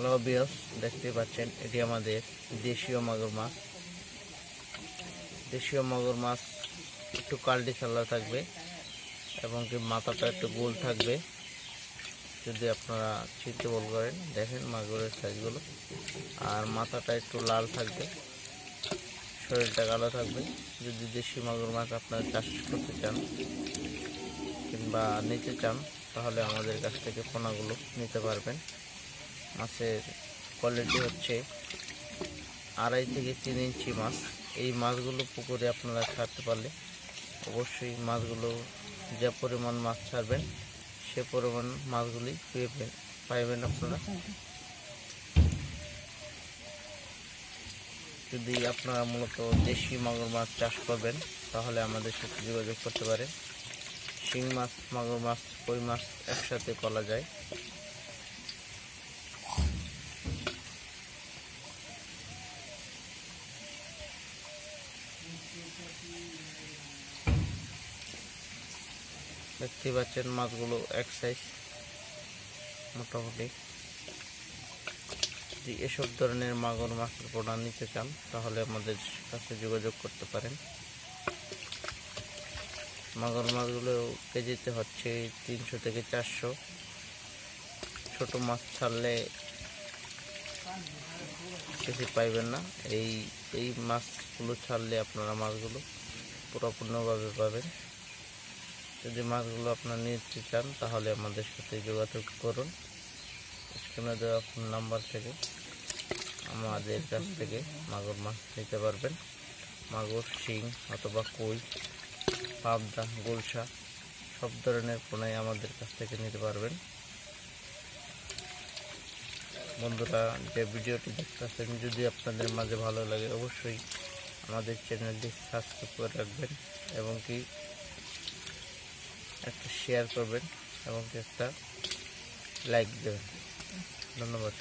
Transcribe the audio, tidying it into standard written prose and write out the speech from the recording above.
Hello viewers, দেখতে পাচ্ছেন এটি আমাদের দেশীয় মাগুর মাছ। দেশীয় মাগুর মাছ একটু কালটি চালা থাকবে এবং কি মাথাটা একটু গোল থাকবে। যদি আপনারা চিনতে বল করেন, দেখেন মাগুরের সাইজগুলো। আর মাথাটা একটু লাল থাকবে, শরীরটা কালো থাকবে। যদি দেশি মাগুর মাছ আপনারা চাষ করতে চান কিংবা নিতে চান, তাহলে আমাদের কাছ থেকে পোনাগুলো নিতে পারবেন। মাছের কোয়ালিটি হচ্ছে 2.5 থেকে 3 ইঞ্চি মাছ। এই মাছগুলো পুকুরে আপনারা ছাড়তে পারলে অবশ্যই মাছগুলো যে পরিমাণ মাছ ছাড়বেন সে পরিমাণ মাছগুলি পাইবেন আপনারা। যদি আপনারা মূলত দেশি মাগুর মাছ চাষ করবেন, তাহলে আমাদের সাথে যোগাযোগ করতে পারেন। শিং মাছ, মাগুর মাছ, কই মাছ একসাথে পালা যায়। দেখতে পাচ্ছেন মাছগুলো এক সাইজ মোটামুটি। যদি এসব ধরনের মাগুর মাছের পোনা নিতে চান, তাহলে আমাদের কাছে যোগাযোগ করতে পারেন। মাগুর মাছগুলো কেজিতে হচ্ছে 300 থেকে 400। ছোট মাছ ছাড়লে বেশি পাইবেন না। এই মাছগুলো ছাড়লে আপনারা মাছগুলো পুরোপূর্ণভাবে পাবেন। যদি মাছগুলো আপনারা নিতে চান, তাহলে আমাদের সাথে যোগাযোগ করুন। স্ক্রিনে দেওয়া ফোন নাম্বার থেকে আমাদের কাছ থেকে মাগুর মাছ নিতে পারবেন। মাগুর, শিং অথবা কই, পাবদা, গুলশা সব ধরনের পোনাই আমাদের কাছ থেকে নিতে পারবেন। বন্ধুরা, যে ভিডিওটি দেখতেছেন, যদি আপনাদের মাঝে ভালো লাগে, অবশ্যই আমাদের চ্যানেলটি সাবস্ক্রাইব করে রাখবেন এবং কি একটা শেয়ার করবেন এবং কি একটা লাইক দেবেন। ধন্যবাদ।